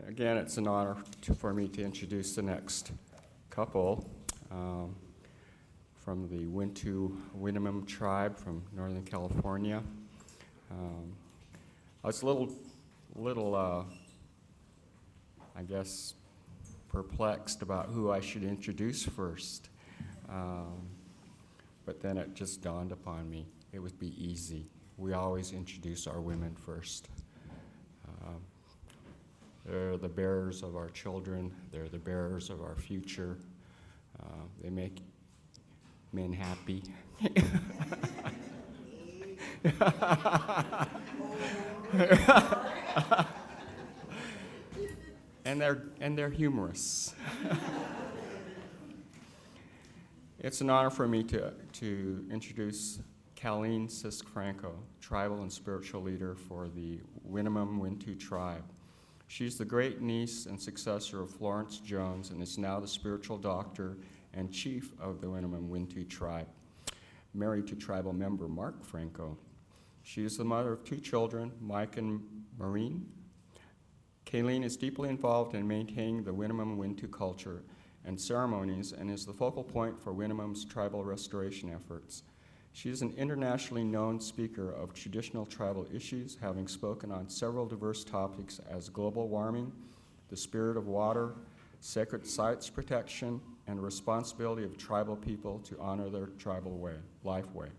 Again, it's an honor for me to introduce the next couple from the Wintu-Winnemem tribe from Northern California. I was a little, I guess, perplexed about who I should introduce first. But then it just dawned upon me it would be easy. We always introduce our women first. They're the bearers of our children. They're the bearers of our future. They make men happy. and they're humorous. It's an honor for me to introduce Caleen Sisk-Franco, tribal and spiritual leader for the Winnemem-Wintu tribe. She's the great niece and successor of Florence Jones and is now the spiritual doctor and chief of the Winnemem-Wintu tribe, married to tribal member Mark Franco. She is the mother of 2 children, Mike and Maureen. Caleen is deeply involved in maintaining the Winnemem-Wintu culture and ceremonies and is the focal point for Winnemem's tribal restoration efforts. She is an internationally known speaker of traditional tribal issues, having spoken on several diverse topics as global warming, the spirit of water, sacred sites protection, and the responsibility of tribal people to honor their tribal life way.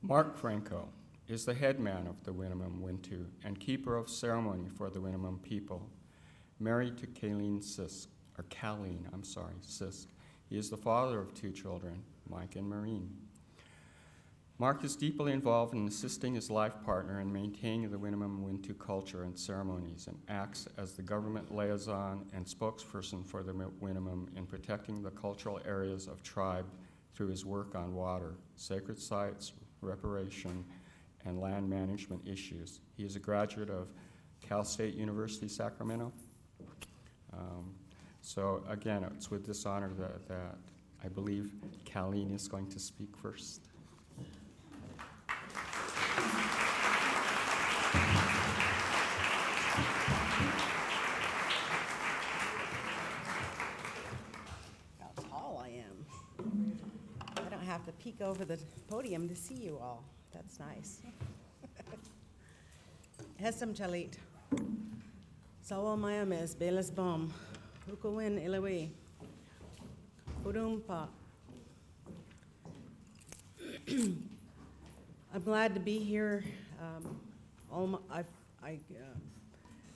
Mark Franco is the head man of the Winnemem-Wintu and keeper of ceremony for the Winnemem people. Married to Caleen Sisk. He is the father of 2 children, Mike and Maureen. Mark is deeply involved in assisting his life partner in maintaining the Winnemem-Wintu culture and ceremonies and acts as the government liaison and spokesperson for the Winnemem in protecting the cultural areas of tribe through his work on water, sacred sites, reparation, and land management issues. He is a graduate of Cal State University, Sacramento. So again, it's with this honor that I believe Caleen is going to speak first. How tall I am. I don't have to peek over the podium to see you all. That's nice. Hesam chalit. Sawa mayames belas bom. Ukawin ilawi. Udumpa. I'm glad to be here. I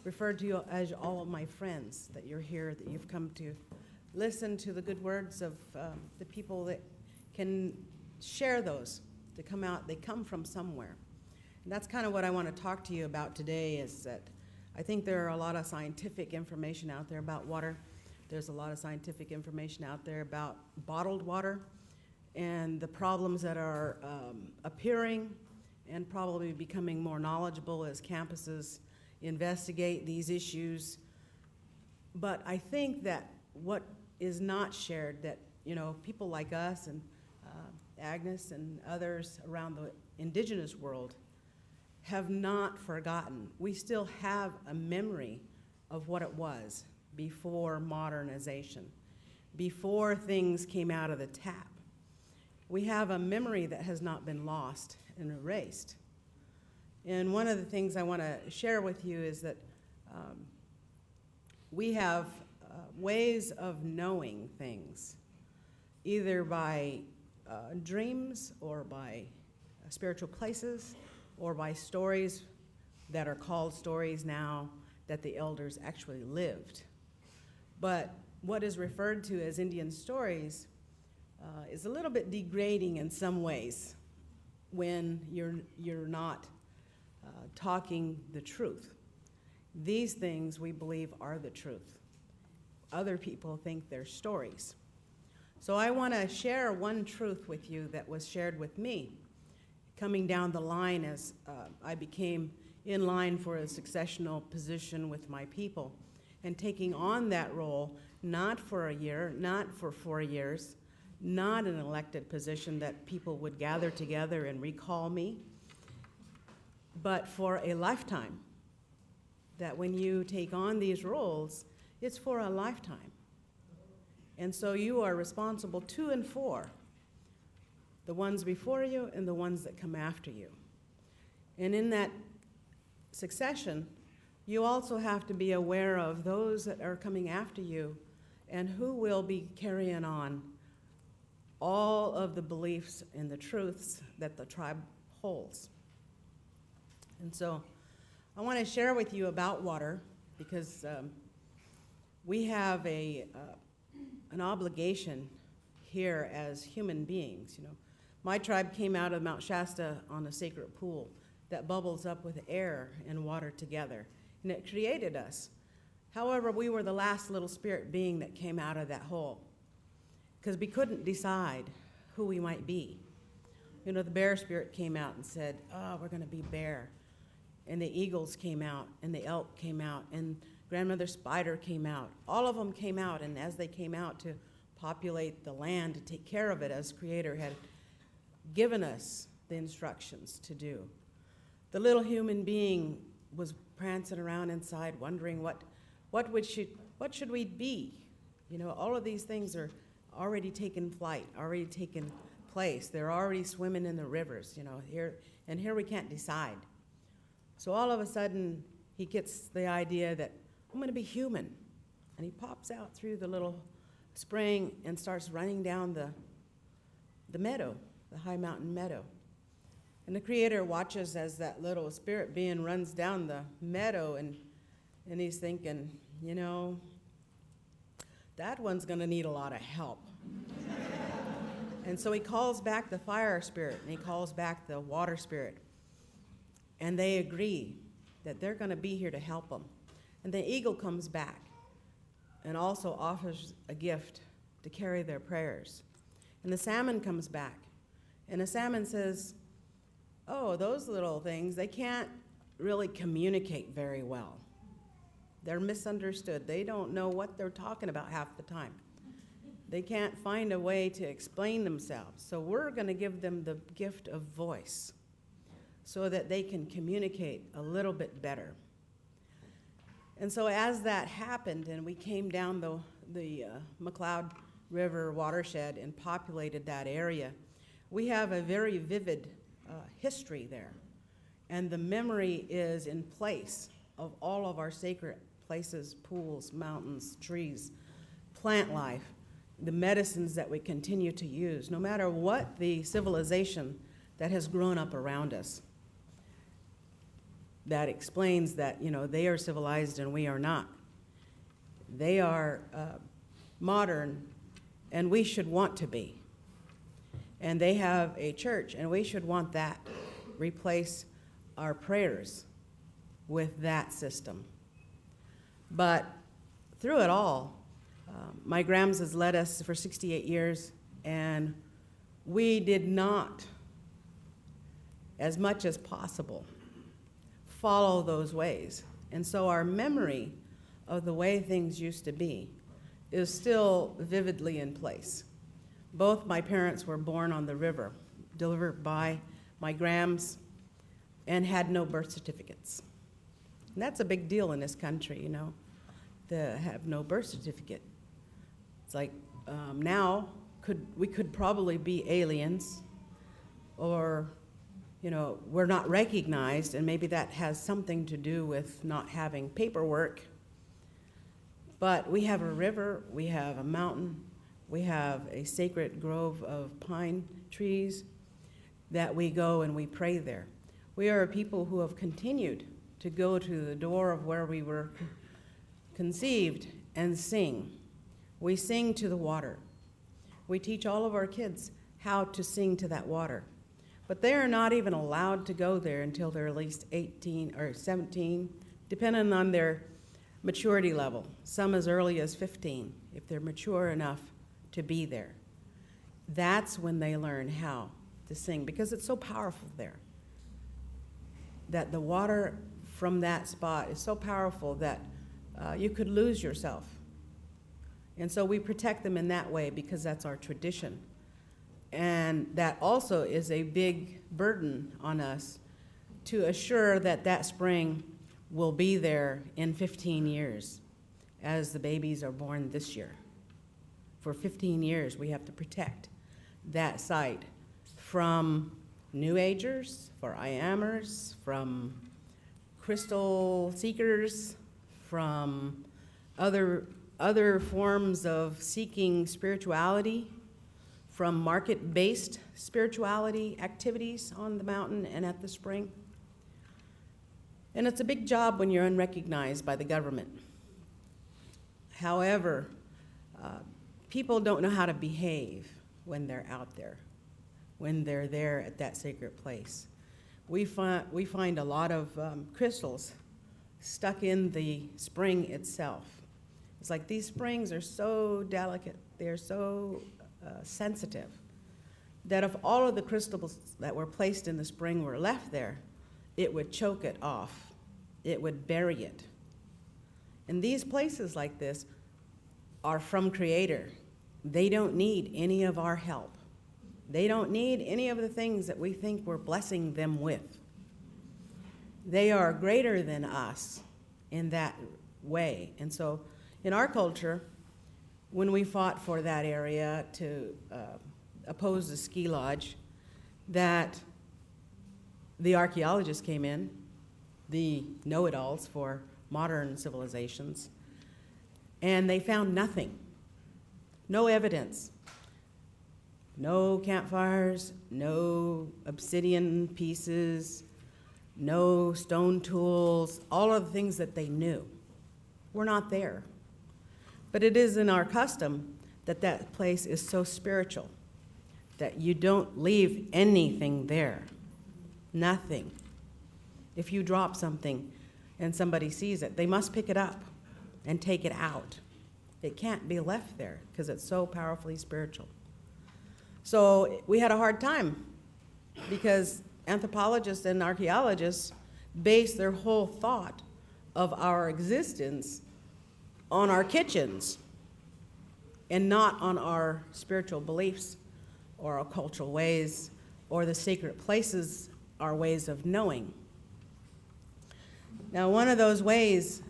refer to you as all of my friends, that you're here, that you've come to listen to the good words of the people that can share those, to come out. They come from somewhere. And that's kind of what I want to talk to you about today, is that I think there are a lot of scientific information out there about water. There's a lot of scientific information out there about bottled water and the problems that are appearing and probably becoming more knowledgeable as campuses investigate these issues. But I think that what is not shared, that people like us and Agnes and others around the indigenous world have not forgotten. We still have a memory of what it was before modernization, before things came out of the tap. We have a memory that has not been lost and erased. And one of the things I want to share with you is that we have ways of knowing things, either by dreams or by spiritual places or by stories that are called stories now that the elders actually lived. But what is referred to as Indian stories is a little bit degrading in some ways when you're not talking the truth. These things we believe are the truth. Other people think they're stories. So I want to share one truth with you that was shared with me coming down the line as I became in line for a successional position with my people and taking on that role, not for a year, not for 4 years, not an elected position that people would gather together and recall me, but for a lifetime. that when you take on these roles, it's for a lifetime. And so you are responsible to and for the ones before you and the ones that come after you. And in that succession, you also have to be aware of those that are coming after you and who will be carrying on all of the beliefs and the truths that the tribe holds. And so I want to share with you about water because we have an obligation here as human beings. You know, my tribe came out of Mount Shasta on a sacred pool that bubbles up with air and water together, and it created us. However, we were the last little spirit being that came out of that hole because we couldn't decide who we might be. You know, the bear spirit came out and said, oh, we're going to be bear. And the eagles came out, and the elk came out, and grandmother spider came out. All of them came out, and as they came out to populate the land, to take care of it as Creator had given us the instructions to do, the little human being was prancing around inside, wondering what should we be? You know, all of these things are already taken flight, already taken place. They're already swimming in the rivers, you know, here we can't decide. So all of a sudden, he gets the idea that I'm going to be human. And he pops out through the little spring and starts running down the meadow, the high mountain meadow. And the Creator watches as that little spirit being runs down the meadow, and he's thinking, you know, that one's going to need a lot of help. And so he calls back the fire spirit, and he calls back the water spirit. And they agree that they're going to be here to help them. And the eagle comes back and also offers a gift to carry their prayers. And the salmon comes back, and the salmon says, oh, those little things, they can't really communicate very well. They're misunderstood. They don't know what they're talking about half the time. They can't find a way to explain themselves. So we're going to give them the gift of voice so that they can communicate a little bit better. And so as that happened, and we came down the McLeod River watershed and populated that area, we have a very vivid history there. And the memory is in place of all of our sacred places, pools, mountains, trees, plant life, the medicines that we continue to use, no matter what the civilization that has grown up around us. That explains that, you know, they are civilized and we are not. They are modern, and we should want to be. And they have a church, and we should want that. Replace our prayers with that system. But through it all, my Grams has led us for 68 years, and we did not, as much as possible, follow those ways. And so our memory of the way things used to be is still vividly in place. Both my parents were born on the river, delivered by my Grams, and had no birth certificates. And that's a big deal in this country, you know, to have no birth certificate. It's like now we could probably be aliens, or, you know, we're not recognized, and maybe that has something to do with not having paperwork. But we have a river, we have a mountain, we have a sacred grove of pine trees that we go and we pray there. We are a people who have continued to go to the door of where we were conceived and sing. We sing to the water. We teach all of our kids how to sing to that water. But they are not even allowed to go there until they're at least 18 or 17, depending on their maturity level. Some as early as 15, if they're mature enough to be there. That's when they learn how to sing, because it's so powerful there. That the water from that spot is so powerful that you could lose yourself. And so we protect them in that way because that's our tradition. And that also is a big burden on us to assure that that spring will be there in 15 years as the babies are born this year. For 15 years, we have to protect that site from New Agers, for IAMers, from crystal seekers, from other forms of seeking spirituality, from market-based spirituality activities on the mountain and at the spring. And it's a big job when you're unrecognized by the government. However, people don't know how to behave when they're out there, when they're there at that sacred place. We find a lot of crystals stuck in the spring itself. It's like these springs are so delicate, they're so sensitive, that if all of the crystals that were placed in the spring were left there, it would choke it off. It would bury it. And these places like this are from Creator. They don't need any of our help. They don't need any of the things that we think we're blessing them with. They are greater than us in that way. And so in our culture, when we fought for that area to oppose the ski lodge, that the archaeologists came in, the know-it-alls for modern civilizations, and they found nothing, no evidence, no campfires, no obsidian pieces, no stone tools, all of the things that they knew were not there. But it is in our custom that that place is so spiritual that you don't leave anything there, nothing. If you drop something and somebody sees it, they must pick it up and take it out. It can't be left there because it's so powerfully spiritual. So we had a hard time because anthropologists and archaeologists base their whole thought of our existence on our kitchens and not on our spiritual beliefs or our cultural ways or the sacred places, our ways of knowing. Now, one of those ways,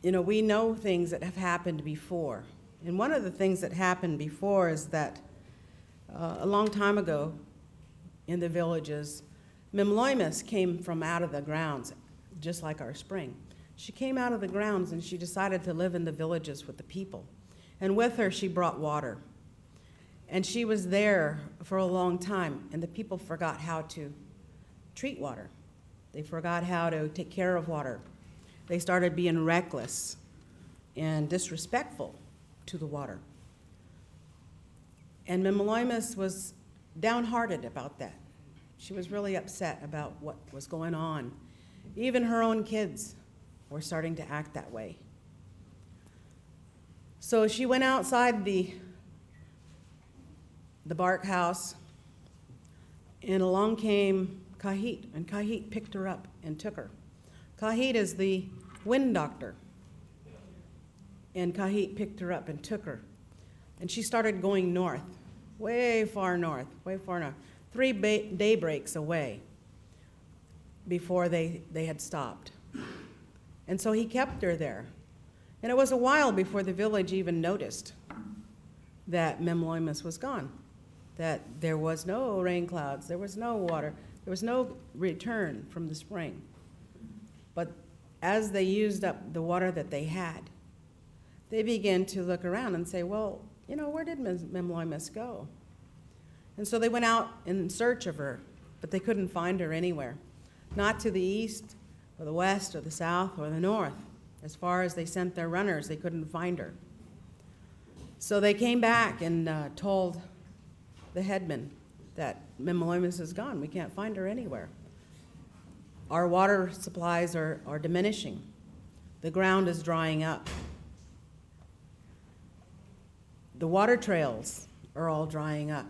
we know things that have happened before. And one of the things that happened before is that a long time ago in the villages, Memloimus came from out of the grounds, just like our spring. She came out of the grounds and she decided to live in the villages with the people. And with her, she brought water. And she was there for a long time, and the people forgot how to treat water. They forgot how to take care of water. They started being reckless and disrespectful to the water. And Memloimus was downhearted about that. She was really upset about what was going on. Even her own kids were starting to act that way. So she went outside the bark house, and along came Kahit, and Kahit picked her up and took her. Kahit is the wind doctor, and Kahit picked her up and took her. And she started going north, way far north, 3 daybreaks away before they had stopped. And so he kept her there. And it was a while before the village even noticed that Memloimus was gone, that there was no rain clouds, there was no water, there was no return from the spring. But as they used up the water that they had, they began to look around and say, well, where did Memloimus go? And so they went out in search of her, but they couldn't find her anywhere, not to the east or the west or the south or the north. As far as they sent their runners, they couldn't find her. So they came back and told the headman that Memloimus is gone. We can't find her anywhere. Our water supplies are diminishing. The ground is drying up. The water trails are all drying up.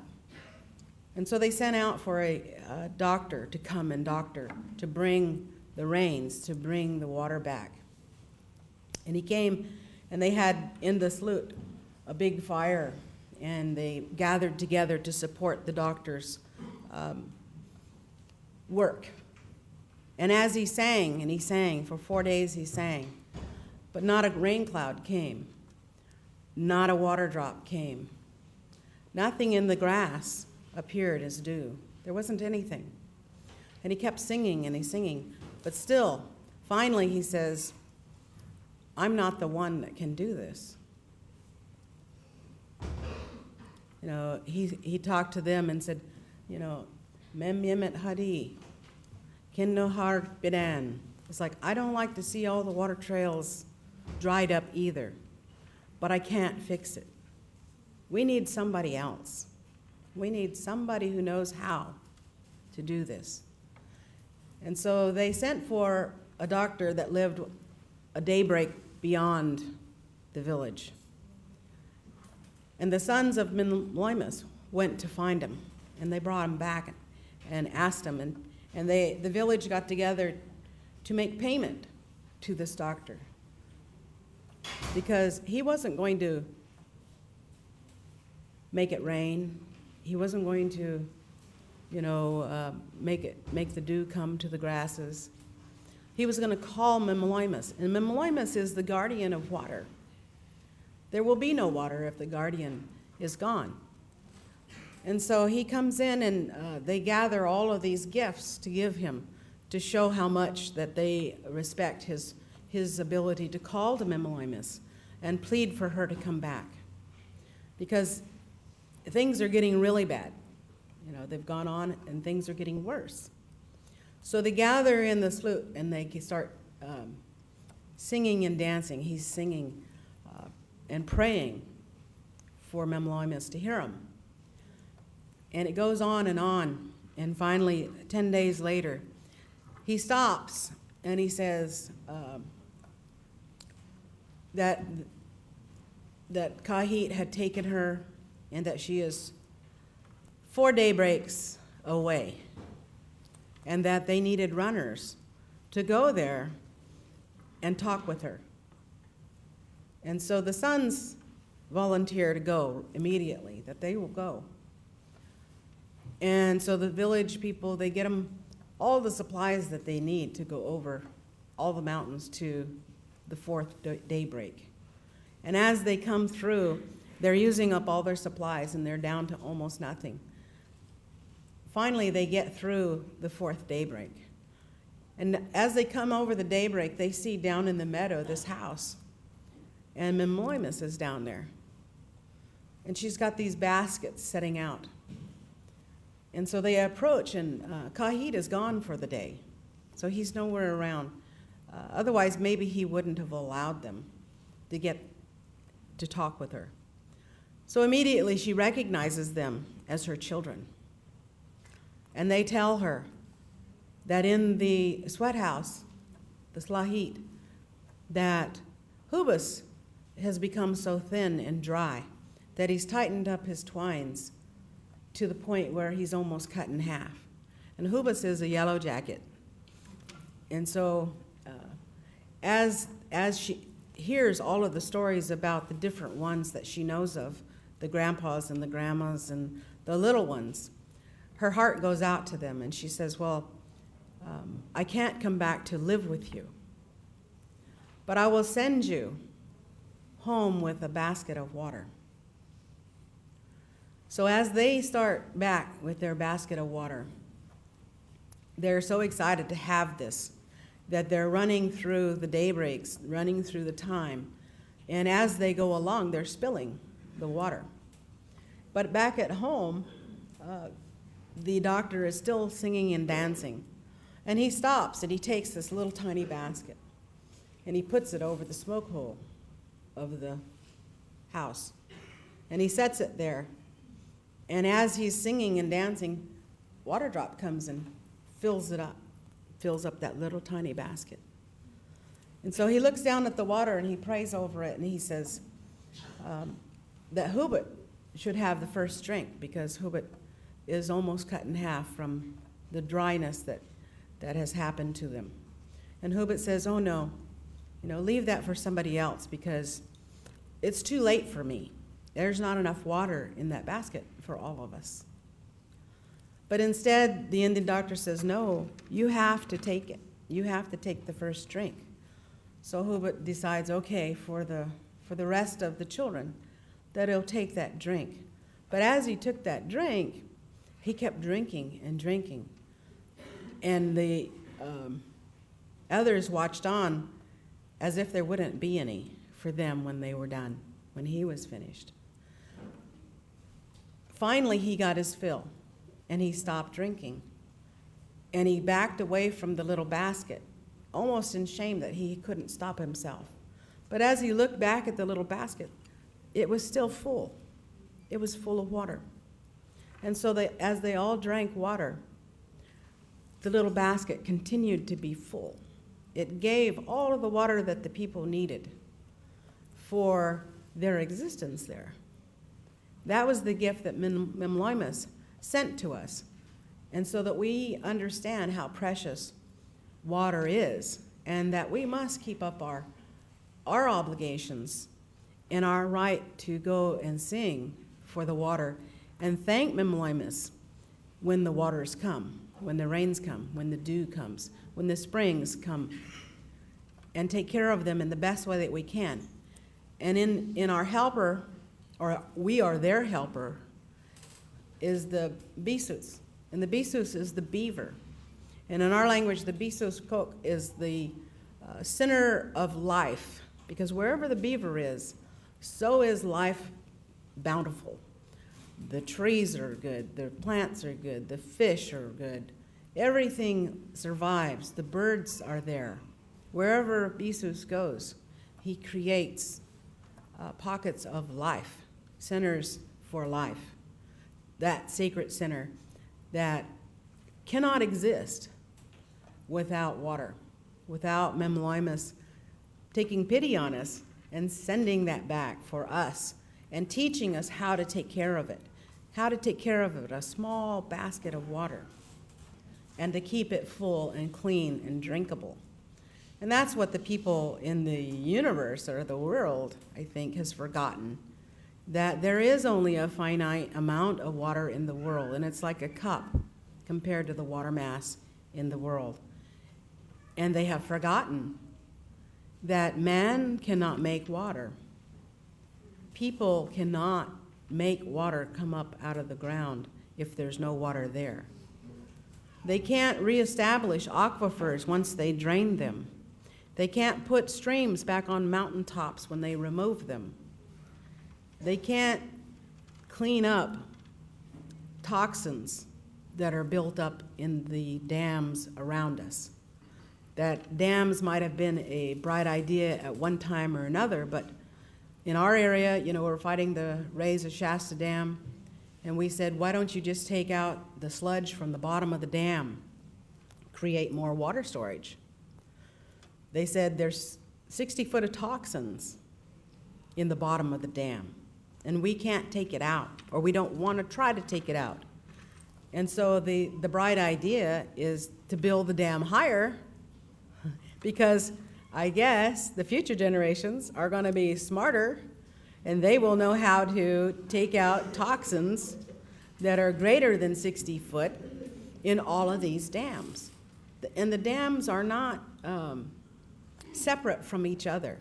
And so they sent out for a doctor to come and doctor, to bring the rains, to bring the water back. And he came, and they had in the sloot a big fire, and they gathered together to support the doctor's work. And as he sang, and he sang, for 4 days he sang, but not a rain cloud came, not a water drop came. Nothing in the grass appeared as dew. There wasn't anything. And he kept singing and he's singing, but still, finally he says, I'm not the one that can do this. You know, he talked to them and said, you know, Mem Yemet Hadi, Kin no har bidan. It's like, I don't like to see all the water trails dried up either, but I can't fix it. We need somebody else. We need somebody who knows how to do this. And so they sent for a doctor that lived a daybreak beyond the village. And the sons of Minloimus went to find him, and they brought him back and asked him, and the village got together to make payment to this doctor, because he wasn't going to make it rain. He wasn't going to, you know, make the dew come to the grasses. He was going to call Minloimus, and Minloimus is the guardian of water. There will be no water if the guardian is gone. And so he comes in, and they gather all of these gifts to give him to show how much that they respect his ability to call to Minloimus and plead for her to come back. Because things are getting really bad. You know, they've gone on and things are getting worse. So they gather in the sloot and they start singing and dancing. He's singing and praying for Minloimus to hear him. And it goes on, and finally, 10 days later, he stops and he says that Kahit had taken her and that she is 4 daybreaks away, and that they needed runners to go there and talk with her. And so the sons volunteer to go immediately, that they will go. And so the village people, they get them all the supplies that they need to go over all the mountains to the 4th daybreak. And as they come through, they're using up all their supplies and they're down to almost nothing. Finally, they get through the 4th daybreak. And as they come over the daybreak, they see down in the meadow this house. And Minloimus is down there. And she's got these baskets setting out. And so they approach, and Kahit is gone for the day. So he's nowhere around. Otherwise, maybe he wouldn't have allowed them to get to talk with her. So immediately she recognizes them as her children. And they tell her that in the sweat house, the slahit, that Hubas has become so thin and dry that he's tightened up his twines to the point where he's almost cut in half. And Hubas is a yellow jacket. And so as she hears all of the stories about the different ones that she knows of, the grandpas and the grandmas and the little ones, her heart goes out to them, and she says, well, I can't come back to live with you, but I will send you home with a basket of water. So as they start back with their basket of water, they're so excited to have this that they're running through the daybreaks, running through the time, and as they go along, they're spilling the water. But back at home, the doctor is still singing and dancing, and he stops and he takes this little tiny basket and he puts it over the smoke hole of the house, and he sets it there. And as he's singing and dancing, water drop comes and fills it up, fills up that little tiny basket. And so he looks down at the water and he prays over it, and he says that Hubert should have the first drink, because Hubert is almost cut in half from the dryness that has happened to them. And Hubert says, oh no, leave that for somebody else, because it's too late for me. There's not enough water in that basket for all of us. But instead, the Indian doctor says, no, you have to take it. you have to take the first drink. So Hubert decides, okay, for the rest of the children, that he'll take that drink. But as he took that drink, he kept drinking and drinking. And the others watched on as if there wouldn't be any for them when they were done, when he was finished. Finally, he got his fill, and he stopped drinking. And he backed away from the little basket, almost in shame that he couldn't stop himself. But as he looked back at the little basket, it was still full. It was full of water. And so as they all drank water, the little basket continued to be full. It gave all of the water that the people needed for their existence there. That was the gift that Memloimus sent to us. And so that we understand how precious water is, and that we must keep up our obligations and our right to go and sing for the water and thank Memloimus when the waters come, when the rains come, when the dew comes, when the springs come, and take care of them in the best way that we can. And in our helper, or we are their helper, is the bisus. And the bisus is the beaver. And in our language, the bisus kok is the center of life, because wherever the beaver is, so is life bountiful. The trees are good, the plants are good, the fish are good. Everything survives. The birds are there. Wherever bisus goes, he creates pockets of life, centers for life. That sacred center that cannot exist without water, without Memloimus taking pity on us and sending that back for us and teaching us how to take care of it, a small basket of water, and to keep it full and clean and drinkable. And that's what the people in the universe or the world, I think, has forgotten, that there is only a finite amount of water in the world, and it's like a cup compared to the water mass in the world. And they have forgotten that man cannot make water. People cannot make water come up out of the ground if there's no water there. They can't reestablish aquifers once they drain them. They can't put streams back on mountaintops when they remove them. They can't clean up toxins that are built up in the dams around us. That dams might have been a bright idea at one time or another, but in our area, we're fighting the raise of Shasta Dam, and we said, why don't you just take out the sludge from the bottom of the dam, create more water storage? They said there's 60 foot of toxins in the bottom of the dam, and we can't take it out, or we don't want to try to take it out. And so the bright idea is to build the dam higher, because I guess the future generations are going to be smarter, and they will know how to take out toxins that are greater than 60 foot in all of these dams. And the dams are not separate from each other.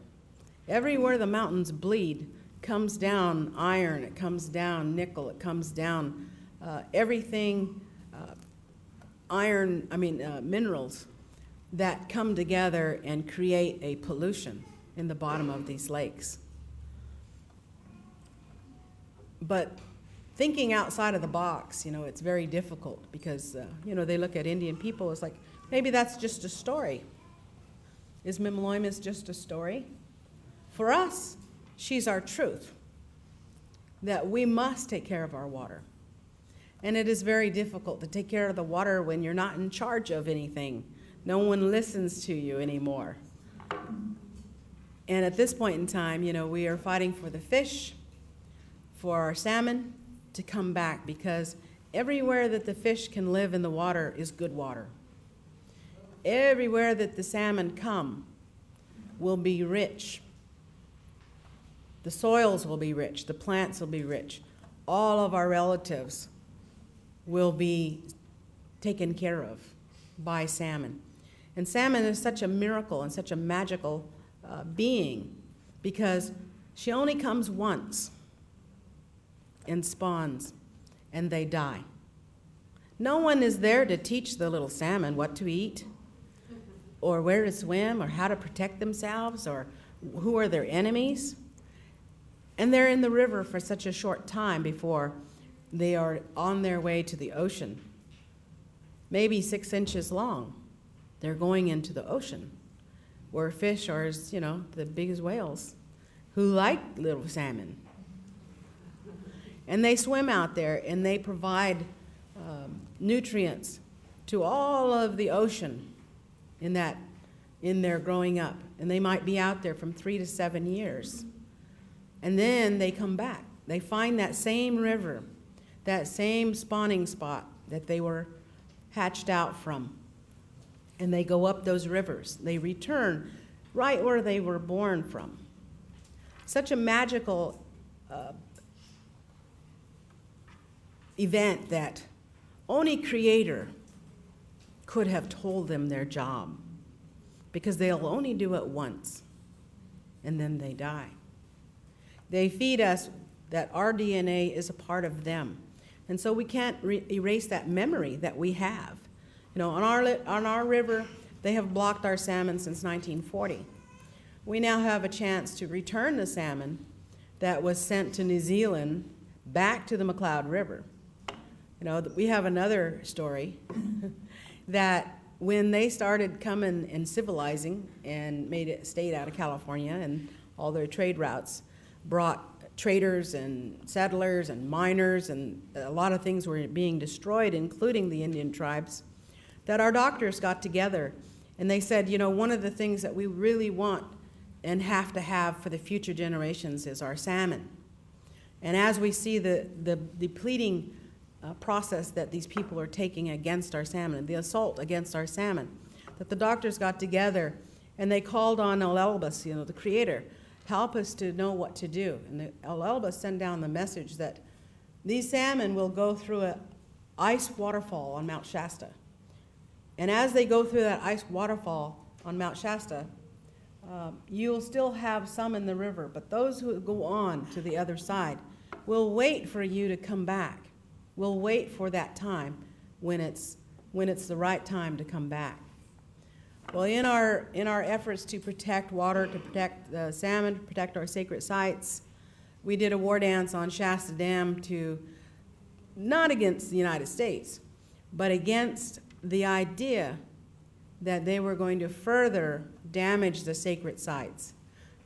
Everywhere the mountains bleed comes down iron, it comes down nickel, it comes down everything, minerals that come together and create a pollution in the bottom of these lakes. But thinking outside of the box, it's very difficult because, they look at Indian people, it's like, maybe that's just a story. Is Memloimus just a story? For us, she's our truth, that we must take care of our water. And it is very difficult to take care of the water when you're not in charge of anything. No one listens to you anymore. And at this point in time, we are fighting for the fish, for our salmon to come back, because everywhere that the fish can live in the water is good water. Everywhere that the salmon come will be rich. The soils will be rich, the plants will be rich. All of our relatives will be taken care of by salmon. And salmon is such a miracle and such a magical being because she only comes once and spawns, and they die. No one is there to teach the little salmon what to eat or where to swim or how to protect themselves or who are their enemies. And they're in the river for such a short time before they are on their way to the ocean. Maybe 6 inches long. They're going into the ocean where fish are, the big as whales who like little salmon. And they swim out there and they provide nutrients to all of the ocean in their growing up. And they might be out there from 3 to 7 years. And then they come back. They find that same river, that same spawning spot that they were hatched out from. And they go up those rivers. They return right where they were born from. Such a magical event that only Creator could have told them their job, because they'll only do it once, and then they die. They feed us that our DNA is a part of them, and so we can't erase that memory that we have. On our river, they have blocked our salmon since 1940. We now have a chance to return the salmon that was sent to New Zealand back to the McLeod River. We have another story that when they started coming and civilizing and made a state out of California, and all their trade routes brought traders and settlers and miners, and a lot of things were being destroyed, including the Indian tribes, that our doctors got together and they said, one of the things that we really want and have to have for the future generations is our salmon. And as we see the depleting process that these people are taking against our salmon, the assault against our salmon, that the doctors got together and they called on El Elbas, the Creator, help us to know what to do. And El Elbas sent down the message that these salmon will go through an ice waterfall on Mount Shasta. And as they go through that ice waterfall on Mount Shasta, you'll still have some in the river, but those who go on to the other side will wait for you to come back. We'll wait for that time when it's the right time to come back. Well, in our efforts to protect water, to protect the salmon, to protect our sacred sites, we did a war dance on Shasta Dam not against the United States, but against the idea that they were going to further damage the sacred sites,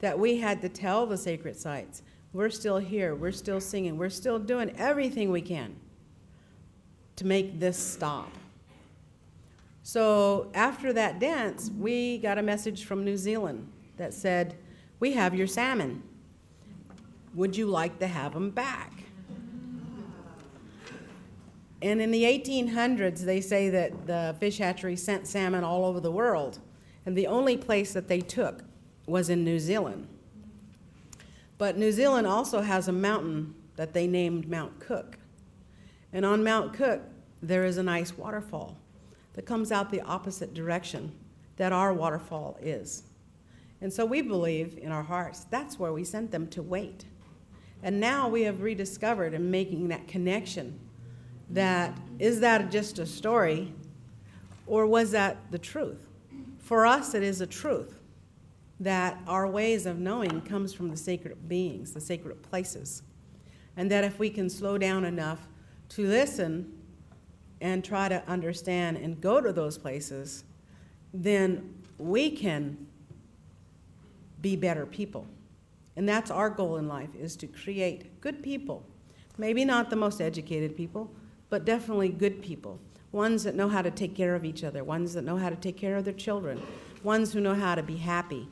that we had to tell the sacred sites, we're still here, we're still singing, we're still doing everything we can to make this stop. So after that dance, we got a message from New Zealand that said, we have your salmon. Would you like to have them back? And in the 1800s, they say that the fish hatchery sent salmon all over the world, and the only place that they took was in New Zealand. But New Zealand also has a mountain that they named Mount Cook. And on Mount Cook, there is a nice waterfall that comes out the opposite direction that our waterfall is. And so we believe in our hearts that's where we sent them to wait. And now we have rediscovered and making that connection. Is that just a story, or was that the truth? For us, it is a truth that our ways of knowing comes from the sacred beings, the sacred places, and that if we can slow down enough to listen and try to understand and go to those places, then we can be better people. And that's our goal in life, is to create good people. Maybe not the most educated people, but definitely good people. Ones that know how to take care of each other, ones that know how to take care of their children, ones who know how to be happy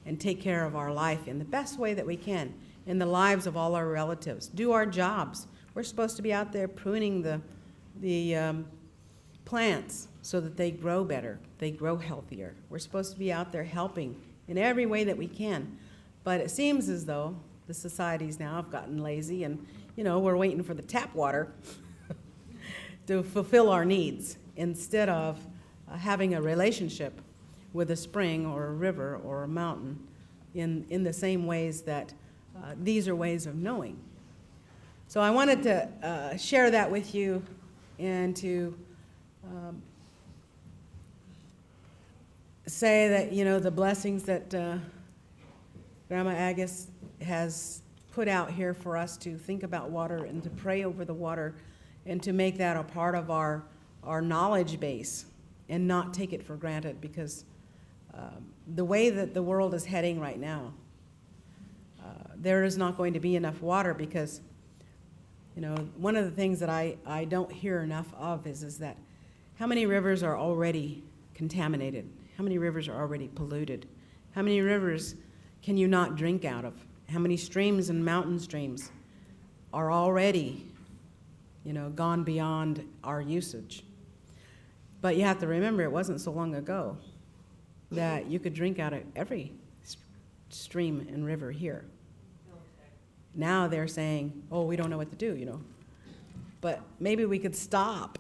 and take care of our life in the best way that we can, in the lives of all our relatives. Do our jobs. We're supposed to be out there pruning the plants so that they grow better, they grow healthier. We're supposed to be out there helping in every way that we can. But it seems as though the societies now have gotten lazy and, we're waiting for the tap water to fulfill our needs instead of having a relationship with a spring or a river or a mountain in the same ways that these are ways of knowing. So I wanted to share that with you and to say that, you know, the blessings that Grandma Agus has put out here for us to think about water and to pray over the water and to make that a part of our knowledge base and not take it for granted, because the way that the world is heading right now, there is not going to be enough water because, you know, one of the things that I don't hear enough of is that how many rivers are already contaminated? How many rivers are already polluted? How many rivers can you not drink out of? How many streams and mountain streams are already, you know, gone beyond our usage? But you have to remember, it wasn't so long ago that you could drink out of every stream and river here. Now they're saying, oh, we don't know what to do, you know. But maybe we could stop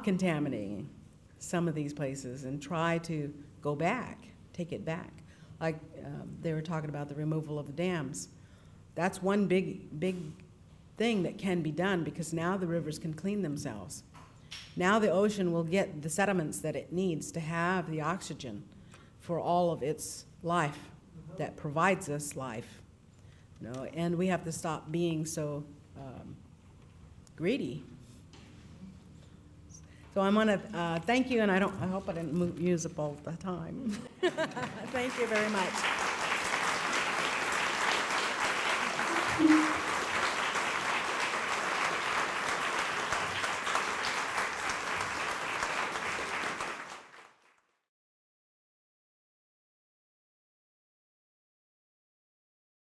contaminating some of these places and try to go back, take it back. Like they were talking about the removal of the dams. That's one big thing that can be done, because now the rivers can clean themselves. Now the ocean will get the sediments that it needs to have the oxygen for all of its life that provides us life. You know, and we have to stop being so greedy. So I'm going to thank you, and I hope I didn't use up all the time. Thank you very much.